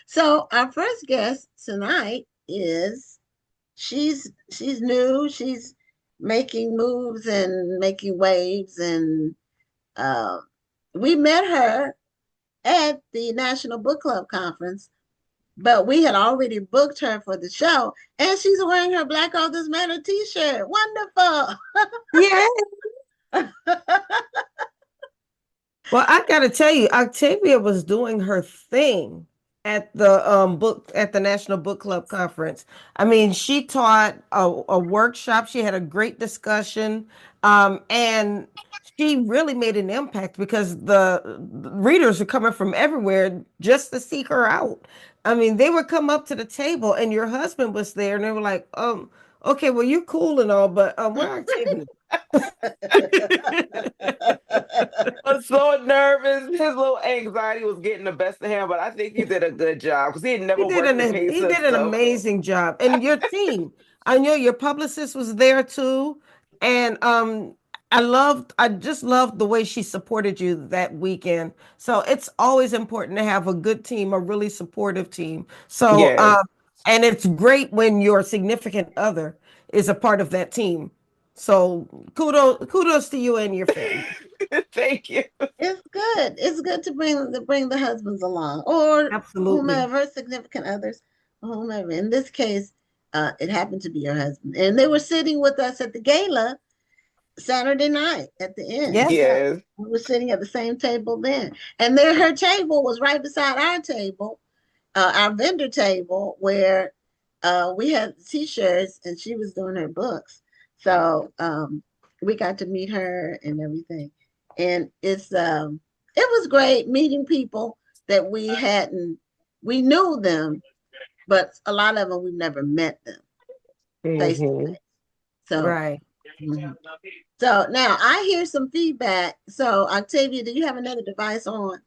So our first guest tonight is she's new. She's making moves and making waves, and uh, we met her at the National Book Club conference. But we had already booked her for the show, and she's wearing her Black Authors Matter T-shirt. Wonderful! Yeah. Well, I gotta tell you, Octavia was doing her thing at the National Book Club conference. I mean, she taught a workshop. She had a great discussion, and she really made an impact because the readers are coming from everywhere just to seek her out. I mean, they would come up to the table, and your husband was there, and they were like, okay, well, you're cool and all, but where Octavia?" Was so nervous. His little anxiety was getting the best of him, but I think he did a good job because he had never worked the pay He did an system. amazing job. And your team, I know your publicist was there too. And I just loved the way she supported you that weekend. So it's always important to have a good team, a really supportive team. So Yes. and it's great when your significant other is a part of that team. So kudos to you and your family. Thank you. It's good. It's good to bring the husbands along, or Absolutely. whomever, significant others, or whomever. In this case, it happened to be your husband, and they were sitting with us at the gala Saturday night at the end. Yes. So Yes. we were sitting at the same table then, and there her table was right beside our table, our vendor table, where we had T-shirts, and she was doing her books. So we got to meet her and everything, and it was great meeting people that we knew them, but a lot of them we've never met them face to Hmm. face. So Right. mhm. So now I hear some feedback. So Octavia, do you have another device on?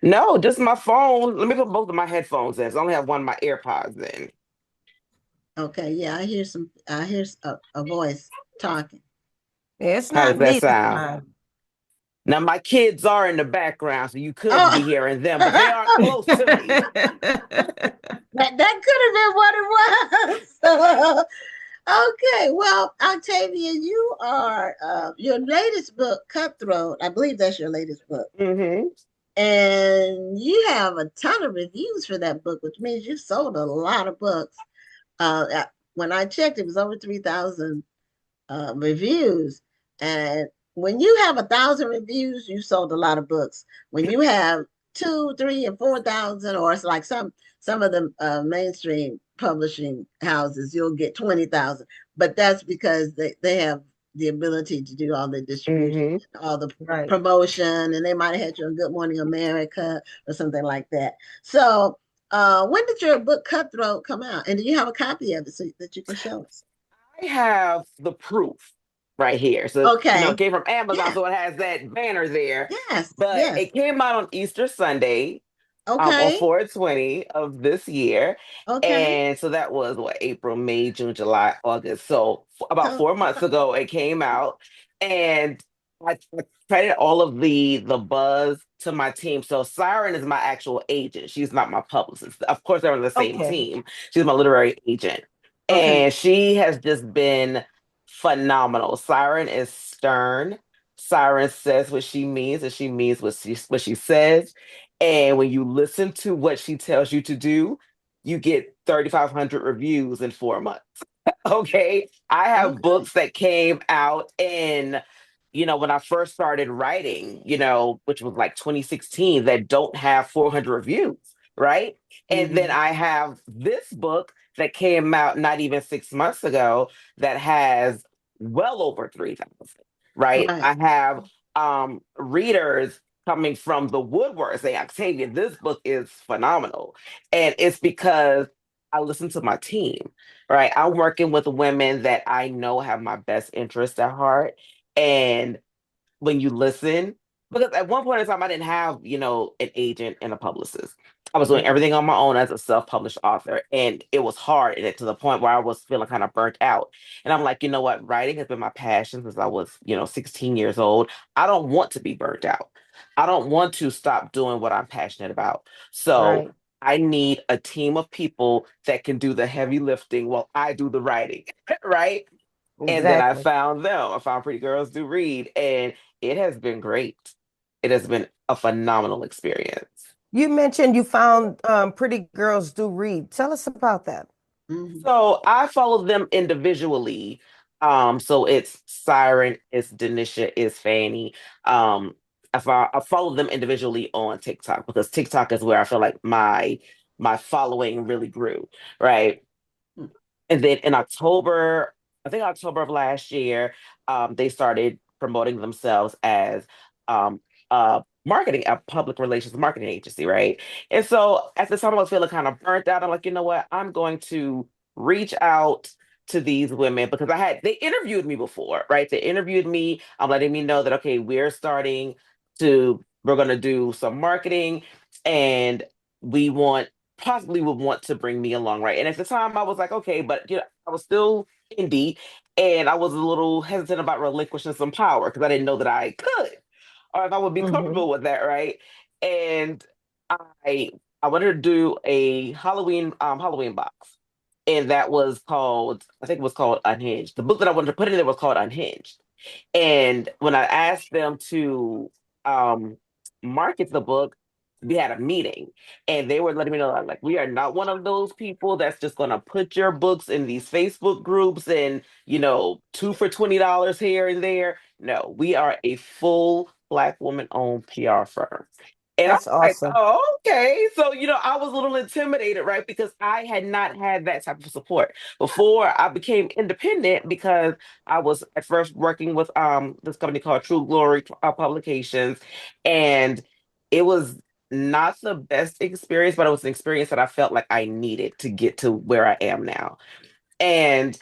No, just my phone. Let me put both of my headphones in. So I only have one of my AirPods in. Okay, yeah, I hear a voice talking. It's How does not that me this sound? time. Now, my kids are in the background, so you could be Oh, hearing them, but they aren't that close to me. that could have been what it was. Okay, well, Octavia, you are your latest book, Cutthroat. I believe that's your latest book, Hmm. and you have a ton of reviews for that book, which means you sold a lot of books. When I checked, it was over 3,000 reviews. And when you have 1,000 reviews, you sold a lot of books. When you have two, three, and 4,000, or it's like some of the mainstream publishing houses, you'll get 20,000. But that's because they have the ability to do all the distribution, Hmm. all the Right. promotion, and they might have had you on Good Morning America or something like that. So, when did your book Cutthroat come out? And do you have a copy of it so that you can show us? I have the proof right here. So, it Okay. came from Amazon, Yeah. so it has that banner there. Yes. But Yes. it came out on Easter Sunday, on Okay. 4/20 of this year. Okay. And so that was what, April, May, June, July, August. So about So 4 months ago, it came out. And I credit all of the buzz to my team. So Siren is my actual agent. She's not my publicist. Of course, they're on the same Okay. team. She's my literary agent. okay. And she has just been phenomenal. Siren is stern. Siren says what she means, and she means what she says. And when you listen to what she tells you to do, you get 3,500 reviews in 4 months. Okay. I have Okay. books that came out in, when I first started writing, which was like 2016, that don't have 400 reviews. Right. And then Hmm. I have this book that came out not even 6 months ago that has well over 3,000. Right. Right. I have readers coming from the woodwork saying, Octavia, this book is phenomenal. And it's because I listen to my team, right? I'm working with women that I know have my best interest at heart. And when you listen, because at one point in time, I didn't have, an agent and a publicist. I was doing Hmm. everything on my own as a self-published author, and it was hard and it to the point where I was feeling kind of burnt out. And I'm like, you know what? Writing has been my passion since I was, 16 years old. I don't want to be burnt out. I don't want to stop doing what I'm passionate about. So Right. I need a team of people that can do the heavy lifting while I do the writing, right? And then I Exactly. found them. I found Pretty Girls Do Read, and it has been great. It has been a phenomenal experience. You mentioned you found Pretty Girls Do Read. Tell us about that. Mhm. So I follow them individually. So it's Siren, it's Denisha, it's Fanny. I follow them individually on TikTok because TikTok is where I feel like my following really grew, right? Mm. And then in October, I think October of last year, they started promoting themselves as um, a public relations marketing agency, right? And so at the time, I was feeling kind of burnt out. I'm like, you know what? I'm going to reach out to these women because they interviewed me before, right? They interviewed me. I'm letting me know that okay, we're going to do some marketing, and we want possibly would want to bring me along, right? And at the time, I was like, okay, but I was still indie, and I was a little hesitant about relinquishing some power because I didn't know that I could, or if I would be Hmm. comfortable with that, right? And I I wanted to do a Halloween box, and that was called I think it was called Unhinged. The book that I wanted to put in there was called Unhinged. And when I asked them to um, market the book, we had a meeting, and they were letting me know like we are not one of those people that's just going to put your books in these Facebook groups and two for $20 here and there. No, we are a full Black woman owned PR firm. And I'm That's like, awesome. oh, okay. So, I was a little intimidated, right? Because I had not had that type of support before I became independent because I was at first working with this company called True Glory Publications, and it was not the best experience, but it was an experience that I felt like I needed to get to where I am now. And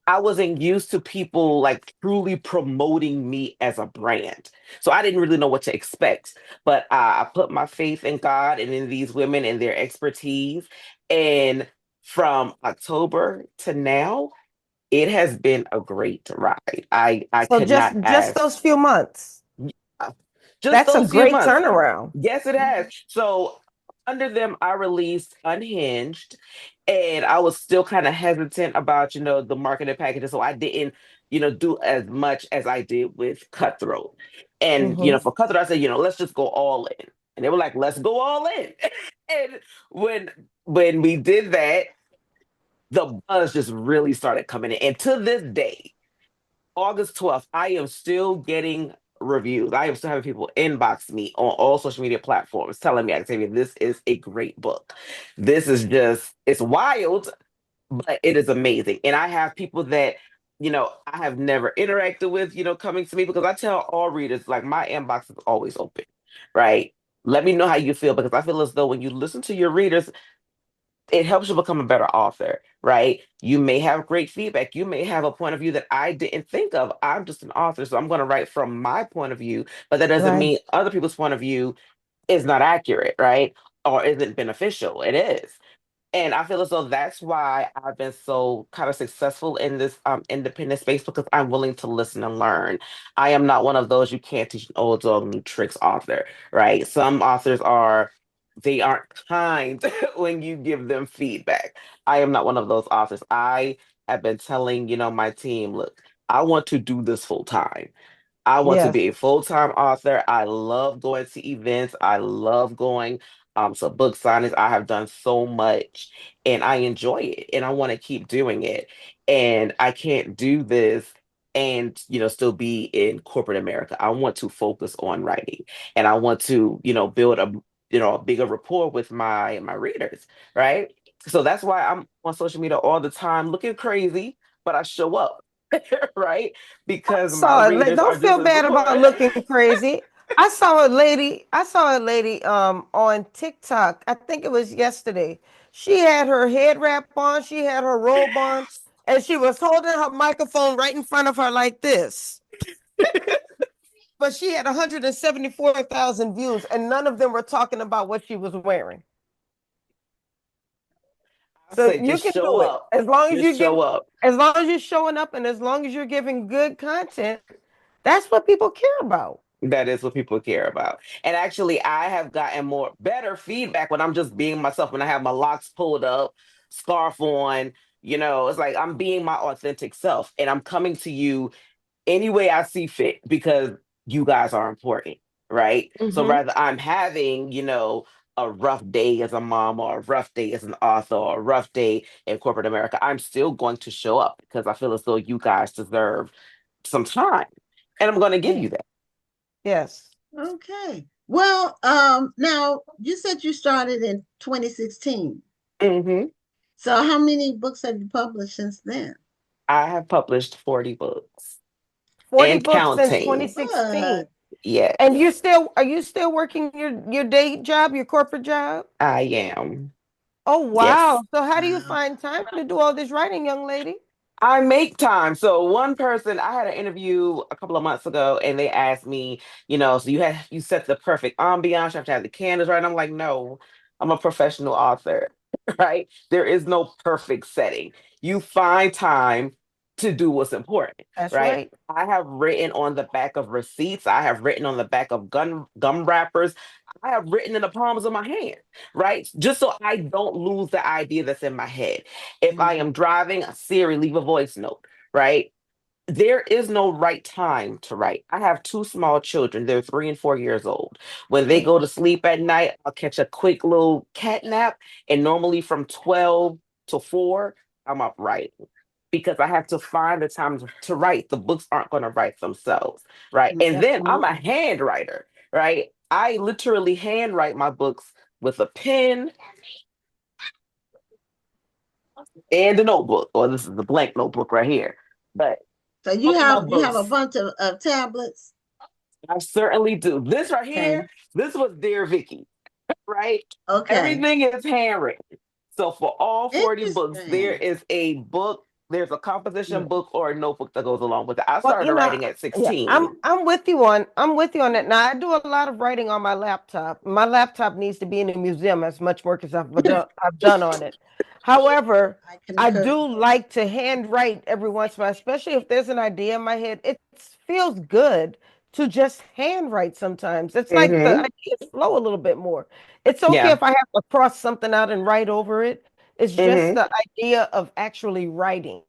I wasn't used to people like truly promoting me as a brand. So I didn't really know what to expect. But I put my faith in God and in these women and their expertise. And from October to now, it has been a great ride. I So could not just ask. those few months. Yeah, just That's a those few great months. turnaround. Yes, it has. Mhm. So under them, I released Unhinged, and I was still kind of hesitant about, the marketing packages. So I didn't, do as much as I did with Cutthroat. And, Hmm. for Cutthroat, I said, let's just go all in. And they were like, let's go all in. And when when we did that, the buzz just really started coming in. And to this day, August 12th, I am still getting reviews. I am still having people inbox me on all social media platforms telling me, Octavia, this is a great book. This is just, it's wild, but it is amazing. And I have people that, I have never interacted with, coming to me because I tell all readers, like, my inbox is always open, right? Let me know how you feel because I feel as though when you listen to your readers, it helps you become a better author, right? You may have great feedback. You may have a point of view that I didn't think of. I'm just an author, so I'm going to write from my point of view, but that doesn't Right. mean other people's point of view is not accurate, right? Or isn't beneficial. It is. And I feel as though that's why I've been so kind of successful in this independent space because I'm willing to listen and learn. I am not one of those you can't teach an old dog new tricks author, right? Some authors they aren't kind when you give them feedback. I am not one of those authors. I have been telling, my team, look, I want to do this full time. I want to Yes. be a full-time author. I love going to events. I love going to book signings. I have done so much and I enjoy it and I want to keep doing it. And I can't do this and still be in corporate America. I want to focus on writing and I want to, build a bigger rapport with my readers, right? So that's why I'm on social media all the time looking crazy, but I show up, right? Because my readers are Don't just feel as bad about important. looking crazy. I saw a lady on TikTok. I think it was yesterday. She had her head wrap on, she had her robe on, and she was holding her microphone right in front of her like this. But she had 174,000 views, and none of them were talking about what she was wearing. I So say you just can show do it up. as long as Just show up. as long as you're showing up, and as long as you're giving good content. That's what people care about. That is what people care about. And actually, I have gotten better feedback when I'm just being myself, when I have my locks pulled up, scarf on, it's like I'm being my authentic self and I'm coming to you any way I see fit because you guys are important, right? So Mm-hmm. rather I'm having, a rough day as a mom or a rough day as an author or a rough day in corporate America, I'm still going to show up because I feel as though you guys deserve some time. And I'm going to give Yeah. you that. Yes. Okay. Well, now you said you started in 2016. Hmm. So how many books have you published since then? I have published 40 books 40 and books since counting. 2016. What? Yes, And are you still working your day job, your corporate job? I am. Oh, Yes. wow. So how do you Wow. find time to do all this writing, young lady? I make time. So one person, I had an interview a couple of months ago, and they asked me, so you set the perfect ambiance. You have to have the candles right. And I'm like, no, I'm a professional author, right? There is no perfect setting. You find time to do what's important, That's right? right. I have written on the back of receipts. I have written on the back of gum wrappers. I have written in the palms of my hand, right? Just so I don't lose the idea that's in my head. If I Mhm. am driving, Siri, leave a voice note, right? There is no right time to write. I have two small children. They're 3 and 4 years old. When they Oh, go to sleep at night, I'll catch a quick little cat nap. And normally from 12 to 4, I'm up writing because I have to find the time to write. The books aren't going to write themselves, right? And then I'm a Absolutely. hand writer, right? I literally handwrite my books with a pen and a notebook, or this is the blank notebook right here. But so all of my you have a books, bunch of tablets. I certainly do. This right Okay. here, this was Dear Vicky, right? Okay. Everything is handwritten. So for all 40 books, there Interesting. is a book, there's a Yeah. composition book or a notebook that goes along with it. I Well, started writing at yeah, 16. I'm with you on that. Now I do a lot of writing on my laptop. My laptop needs to be in a museum as much work as I've done on it. However, I I concur. do like to handwrite every once in a while, especially if there's an idea in my head. It feels good to just handwrite sometimes. It's like the Hmm. ideas flow a little bit more. It's okay Yeah. if I have to cross something out and write over it. It's just Hmm. the idea of actually writing.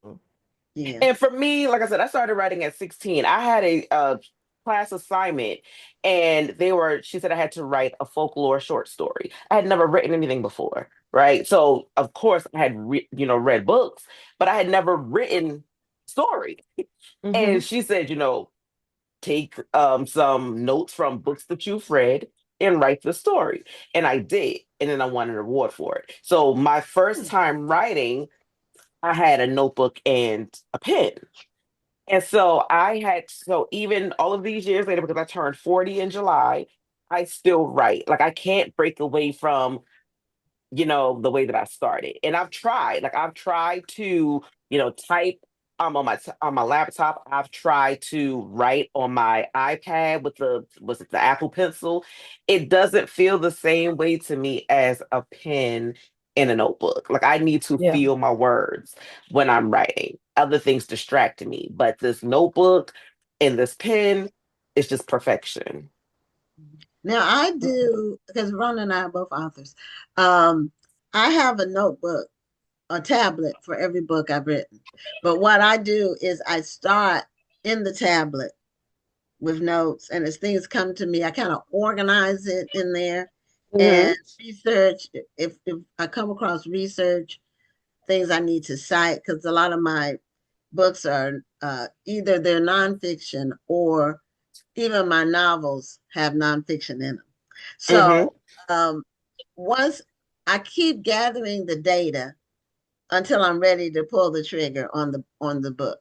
Yeah. And for me, like I said, I started writing at 16. I had a class assignment and she said I had to write a folklore short story. I had never written anything before, right? So of course I had, read books, but I had never written story. And Hmm. she said, take some notes from books that you've read and write the story. And I did. And then I won an award for it. So my first Hmm. time writing, I had a notebook and a pen. And so even all of these years later, because I turned 40 in July, I still write. Like I can't break away from the way that I started. And I've tried to, type on my laptop. I've tried to write on my iPad with the Apple Pencil. It doesn't feel the same way to me as a pen in a notebook. Like I need to Yeah. feel my words when I'm writing. Other things distract me, but this notebook and this pen is just perfection. Now I do because Ron and I are both authors. Um, I have a notebook, a tablet for every book I've written. But what I do is I start in the tablet with notes, and as things come to me, I kind of organize it in there and Hmm. research. If I come across research things I need to cite, because a lot of my books are either they're nonfiction or even my novels have nonfiction in them. Hmm. So once I keep gathering the data until I'm ready to pull the trigger on the book.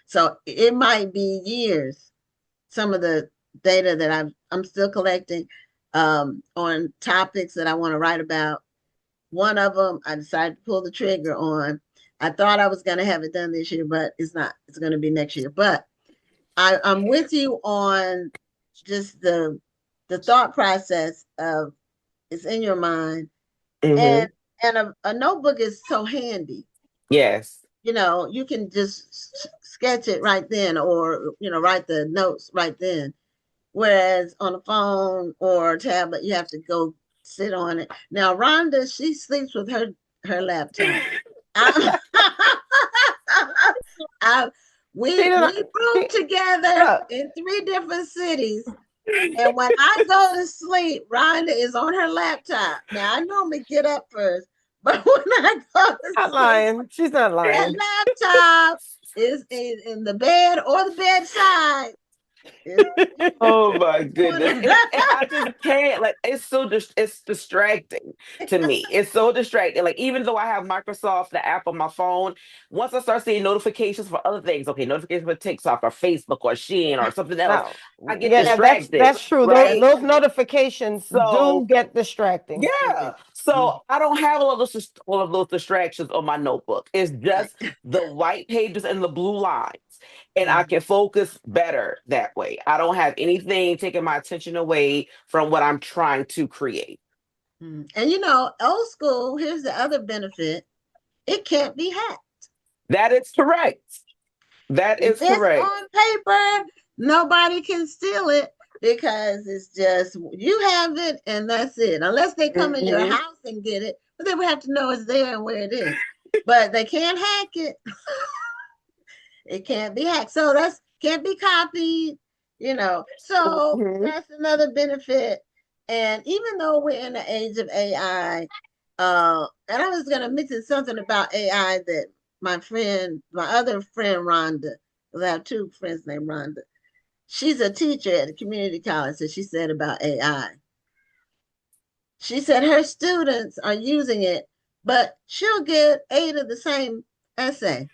So it might be years. Some of the data that I'm still collecting on topics that I want to write about. One of them I decided to pull the trigger on. I thought I was going to have it done this year, but it's not. It's going to be next year. But I'm with you on just the thought process of it's in your mind, and Hmm. a notebook is so handy. Yes. You can just sketch it right then, or write the notes right then. Whereas on a phone or tablet, you have to go sit on it. Now, Rhonda, she sleeps with her laptop. I, I, She we don't, roomed she, together look, in 3 different cities. And when I go to sleep, Rhonda is on her laptop. Now, I normally get up first, but when I go to not sleep, lying. She's not that lying. laptop is in the bed or the bedside. It's Oh my one goodness. of And I just can't, like, it's distracting to me. It's so distracting. Like, even though I have Microsoft, the app on my phone, once I start seeing notifications for other things, okay, notifications for TikTok or Facebook or Shein or something else, No, I get yeah, distracted, that's true. Those right? those notifications do So get distracting. yeah. So I don't have all of those distractions on my notebook. It's right. just the white pages and the blue lines. And I Mhm. can focus better that way. I don't have anything taking my attention away from what I'm trying to create. And old school, here's the other benefit. It can't be hacked. That is correct. That If is it's correct. on paper, nobody can steal it because it's just you have it and that's it. Unless they come in your Hmm. house and get it, but they would have to know it's there and where it is. But they can't hack it. It can't be hacked. So that's can't be copied. So Hmm. that's another benefit. And even though we're in the age of AI, and I was gonna mention something about AI that my other friend Rhonda, because I have two friends named Rhonda. She's a teacher at a community college, and she said about AI. She said her students are using it, but she'll get 8 of the same essay.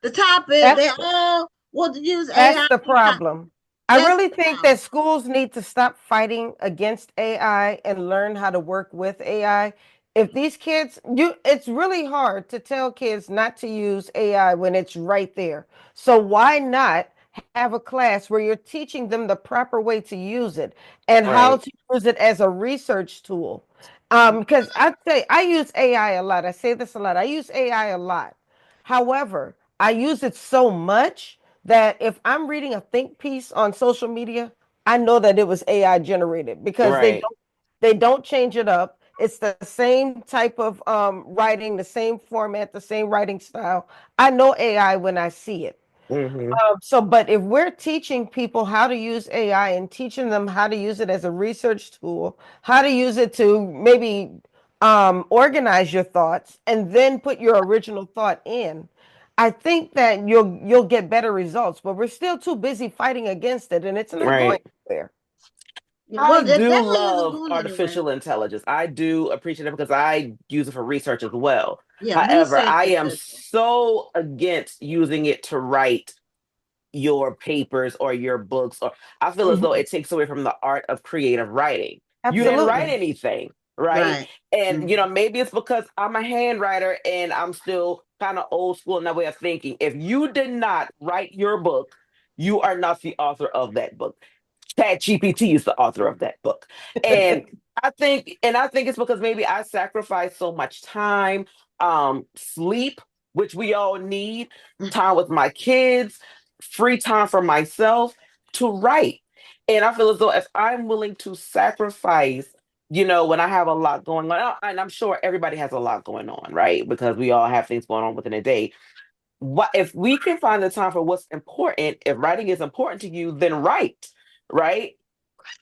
The topic, That's they all want to use That's AI. the problem. I That's really the think that problem. schools need to stop fighting against AI and learn how to work with AI. If these kids, it's really hard to tell kids not to use AI when it's right there. So why not have a class where you're teaching them the proper way to use it and how Right. to use it as a research tool? Because I say I use AI a lot. I say this a lot. I use AI a lot. However, I use it so much that if I'm reading a think piece on social media, I know that it was AI generated because Right. they don't change it up. It's the same type of writing, the same format, the same writing style. I know AI when I see it. Hmm. But if we're teaching people how to use AI and teaching them how to use it as a research tool, how to use it to maybe organize your thoughts and then put your original thought in, I think that you'll get better results. But we're still too busy fighting against it, and it's not going Right. anywhere. I Well, that do definitely isn't love going anywhere. artificial intelligence. I do appreciate it because I use it for research as well. Yeah, However, research I is am good. so against using it to write your papers or your books, or I feel as though Mhm. it takes away from the art of creative writing. You didn't write Absolutely. anything, right? Right. And Mhm. maybe it's because I'm a handwriter and I'm still kind of old school in that way of thinking. If you did not write your book, you are not the author of that book. Chat GPT is the author of that book. And I think it's because maybe I sacrifice so much time, sleep, which we all need, time with my kids, free time for myself to write. And I feel as though if I'm willing to sacrifice, when I have a lot going on, and I'm sure everybody has a lot going on, right? Because we all have things going on within a day. What if we can find the time for what's important? If writing is important to you, then write, right?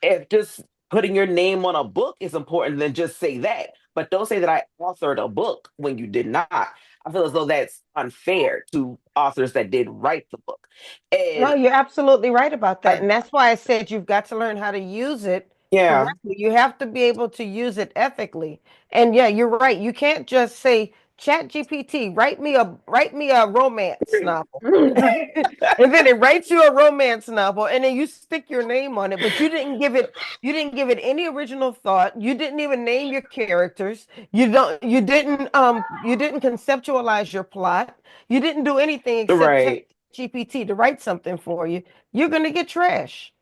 If just putting your name on a book is important, then just say that. But don't say that I authored a book when you did not. I feel as though that's unfair to authors that did write the book. No, And you're absolutely right about that. I, And that's why I said you've got to learn how to use it yeah, correctly. You have to be able to use it ethically. And yeah, you're right. You can't just say, Chat GPT, write me a romance novel. And then it writes you a romance novel and then you stick your name on it, but you didn't give it any original thought. You didn't even name your characters. You didn't conceptualize your plot. You didn't do anything except tell right, GPT to write something for you. You're gonna get trash.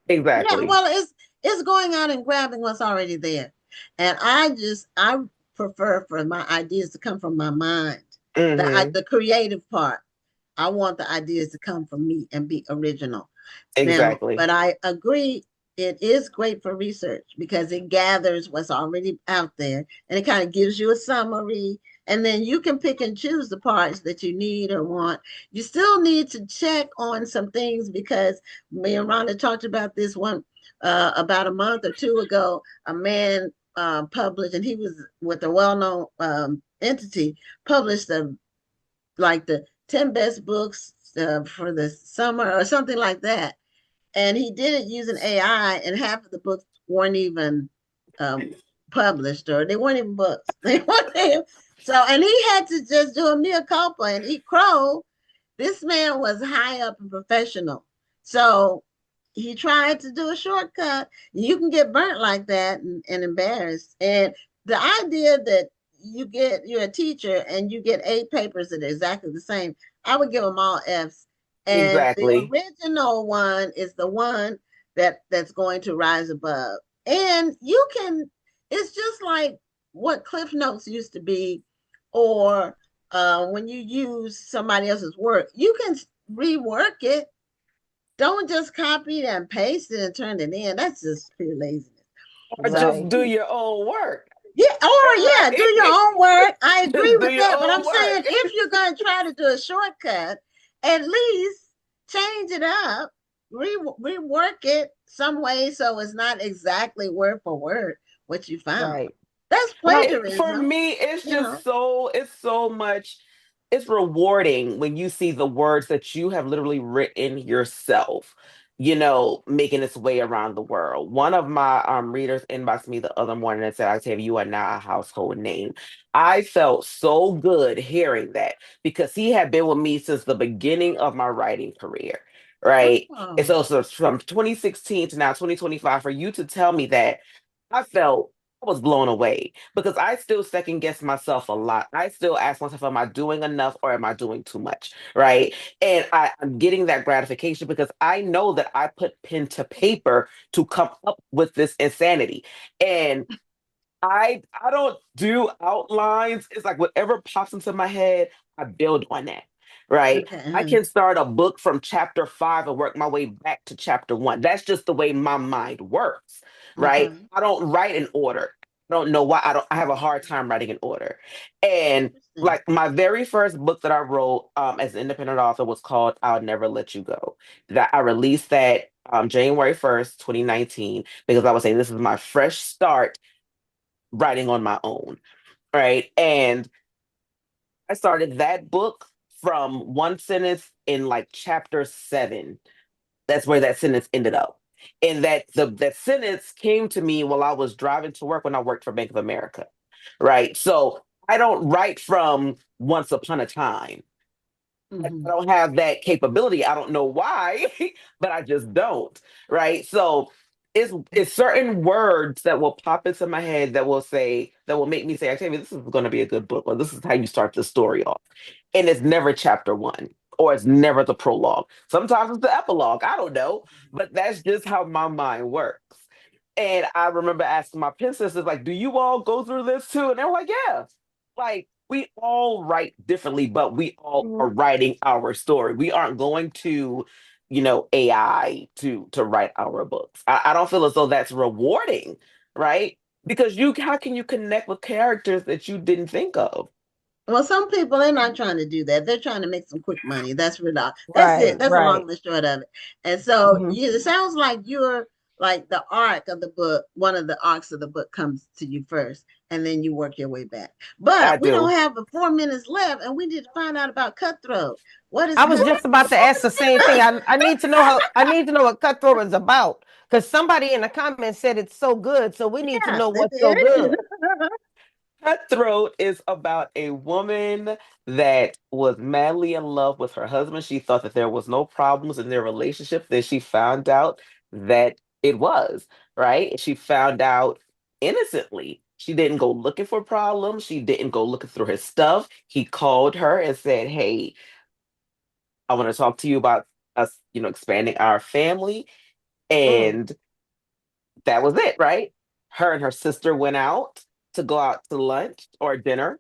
Yeah, exactly. well, it's going out and grabbing what's already there. And I prefer for my ideas to come from my mind. Hmm. The creative part. I want the ideas to come from me and be original. Now, Exactly. but I agree it is great for research because it gathers what's already out there and it kind of gives you a summary. And then you can pick and choose the parts that you need or want. You still need to check on some things because me and Rhonda talked about this one about a month or two ago. A man published, and he was with a well-known entity, published like the 10 best books for the summer or something like that, and he did it using AI, and half of the books weren't even um, published, or they weren't even books. They weren't even, so, and he had to just do a mea culpa and eat crow. This man was high up and professional, so he tried to do a shortcut. You can get burnt like that and embarrassed. And the idea that you're a teacher and you get 8 papers that are exactly the same, I would give them all F's. And the Exactly. original one is the one that's going to rise above. And you can, it's just like what Cliff Notes used to be, or when you use somebody else's work, you can rework it. Don't just copy it and paste it and turn it in. That's just pure laziness. Or So just Right. do your own work. yeah, or yeah, do your Right? own work. I agree Just do with your that. But own I'm saying work. if you're going to try to do a shortcut, at least change it up, rework it some way so it's not exactly word for word what you found. Right. That's For plagiarism, me, it's you know. just it's so much, it's rewarding when you see the words that you have literally written yourself, making its way around the world. One of my readers inboxed me the other morning and said, Octavia, you are now a household name. I felt so good hearing that because he had been with me since the beginning of my writing career. Right. And Oh, so from 2016 to now 2025, for you to tell me that, I felt I was blown away because I still second guess myself a lot. I still ask myself, am I doing enough or am I doing too much? Right. And I'm getting that gratification because I know that I put pen to paper to come up with this insanity. And I don't do outlines. It's like whatever pops into my head, I build on that. Right. okay. I can start a book from chapter 5 and work my way back to chapter 1. That's just the way my mind works. Right. Okay. I don't write in order. I don't know why I have a hard time writing in order. And Interesting. like my very first book that I wrote as an independent author was called I'll Never Let You Go. That I released that January 1st, 2019, because I was saying this is my fresh start writing on my own, right? And I started that book from one sentence in like chapter 7. That's where that sentence ended up. And that sentence came to me while I was driving to work when I worked for Bank of America, right? So I don't write from once upon a time. I Hmm. don't have that capability. I don't know why, but I just don't. Right. So it's certain words that will pop into my head that will make me say, Octavia, this is going to be a good book, or this is how you start the story off. And it's never chapter 1, or it's never the prologue. Sometimes it's the epilogue. I don't know, but that's just how my mind works. And I remember asking my pen sisters, like, do you all go through this too? And they're like, yeah. Like, we all write differently, but we all are Mhm. writing our story. We aren't going to, AI to write our books. I don't feel as though that's rewarding, right? Because how can you connect with characters that you didn't think of? Well, some people they're not trying to do that. They're trying to make some quick money. That's really all. That's it. Right. That's the long Right. and the short of it. And so Hmm. it sounds like you're like the arc of the book. One of the arcs of the book comes to you first, and then you work your way back. I But we don't do. have but 4 minutes left, and we need to find out about Cutthroat. What is I was just about to ask the same thing. I need to know what Cutthroat is about because somebody in the comments said it's so good. So we need to yes, know it what's so is. good. Cutthroat is about a woman that was madly in love with her husband. She thought that there was no problems in their relationship. Then she found out that it was, right? She found out innocently. She didn't go looking for problems. She didn't go looking through his stuff. He called her and said, hey, I want to talk to you about us, expanding our family. Mm, And that was it, right? Her and her sister went out to go out to lunch or dinner,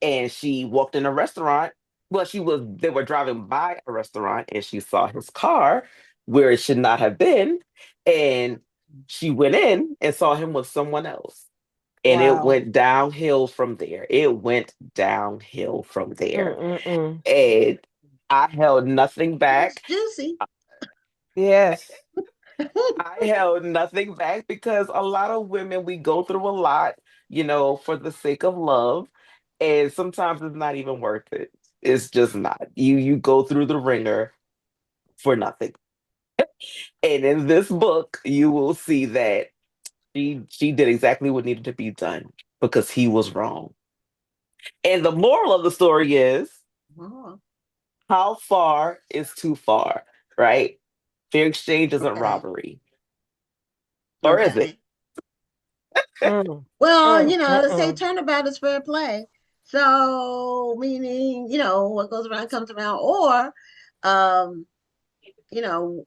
and she walked in a restaurant. Well, they were driving by a restaurant and she saw his car where it should not have been. And She went in and saw him with someone else. And it Wow. went downhill from there. It went downhill from there. Mm-mm-mm. And I held nothing It's back. juicy. Yes. I held nothing back because a lot of women, we go through a lot, for the sake of love. And sometimes it's not even worth it. It's just not. You go through the ringer for nothing. And in this book, you will see that she did exactly what needed to be done because he was wrong. And the moral of the story is Oh, how far is too far, right? Fair exchange isn't okay. robbery. Or is it? Okay. Mm, Well, mm, they say mm-mm. turnabout is fair play. So, meaning, what goes around comes around. Or, um, you know,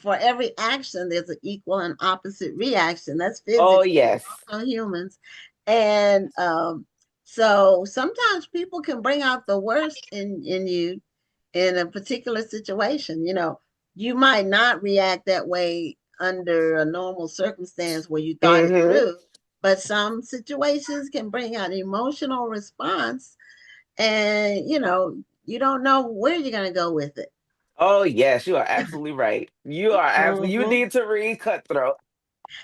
for every action, there's an equal and opposite reaction. That's Oh, physics, yes. also humans. And so sometimes people can bring out the worst in you in a particular situation. You might not react that way under a normal circumstance where you thought it Hmm. through, but some situations can bring out an emotional response, and you don't know where you're going to go with it. Oh, yes, you are absolutely right. You Mhm. need to read Cutthroat.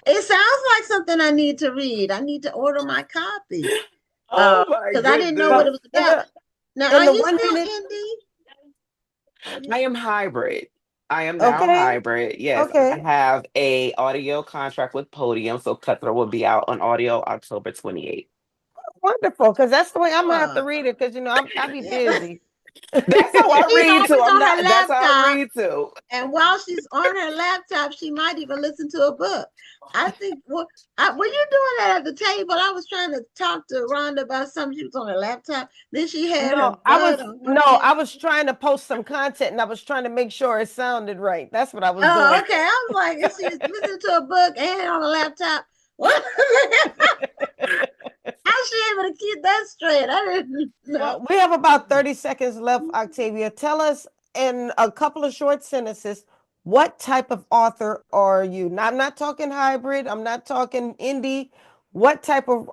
It sounds like something I need to read. I need to order my copy. Oh, my Because I didn't know So what goodness. it was in about. Now, in are the you 1 minute, still indie? Are you? I am hybrid. I am now okay, hybrid. Yes, I okay, have a audio contract with Podium, so Cutthroat will be out on audio October 28th. wonderful. Because that's the way I'm gonna have to Oh, read it. Because I'll be yeah. busy. That's how I She's read too. always I'm on her not. That's how I laptop. read too. And while she's on her laptop, she might even listen to a book. I think, were you doing that at the table? I was trying to talk to Rhonda about something. She was on her laptop. Then she had her bud on one I ear. was trying to post some content and I was trying to make sure it sounded right. That's what I was Oh, doing. okay. I was like, is she listening to a book and on a laptop? What? How's she able to keep that straight? I didn't know. Well, we have about 30 seconds left, Octavia. Tell us in a couple of short sentences, what type of author are you? Now, I'm not talking hybrid, I'm not talking indie. What type of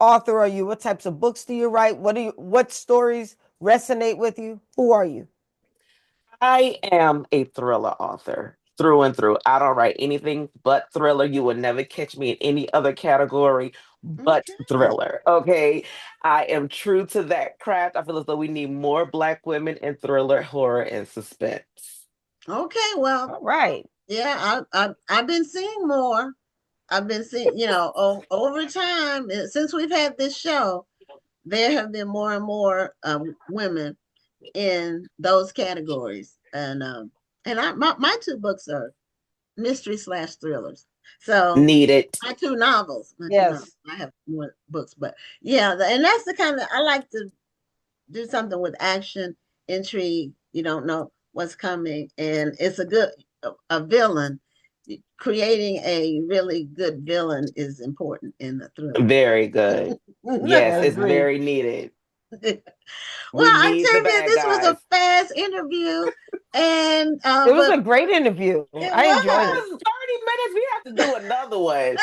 author are you? What types of books do you write? What stories resonate with you? Who are you? I am a thriller author through and through. I don't write anything but thriller. You will never catch me in any other category but Okay. thriller. Okay. I am true to that craft. I feel as though we need more Black women in thriller, horror, and suspense. Okay. Well, All right. yeah, I've been seeing more. I've been seeing, over time, since we've had this show, there have been more and more women in those categories. And my two books are mystery/thrillers. So Need it. my two novels. Yes. I have more books, but yeah, and that's the kind of I like to do something with action, intrigue. You don't know what's coming, and it's a villain. Creating a really good villain is important in the thriller. Very good. I Yes, it's agree. very needed. We Well, need the Octavia, bad this was a guys. fast interview, and It was but a great interview. it I This enjoyed was. it. was 30 minutes. We have to do another one.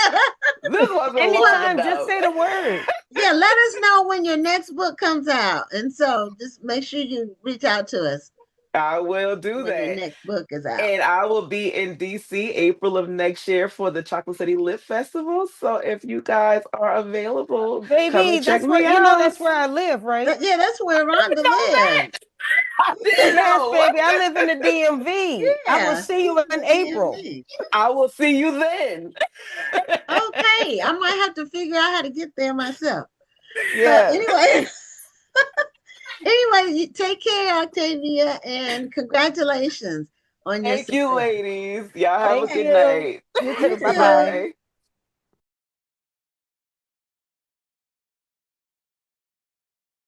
This wasn't long Well, Anytime, just enough. say the word. yeah, let us know when your next book comes out, and so just make sure you reach out to us I will do when your that. next book is out. And I will be in DC April of next year for the Chocolate City Lit Festival. So if you guys are available, come and Baby, check me out. that's where I live, right? Yeah, that's where I Rhonda didn't know that. lives. I didn't Yes, know. baby. I live in the DMV. I will Yeah, see she's you in in the April. DMV. I will see you then. Okay, I might have to figure out how to get there myself. But Yes. anyway, anyway, take care, Octavia, and congratulations on your Thank you, success. ladies. Y'all have a Thank good Okay, you. night. You you too. Bye too. bye. Bye.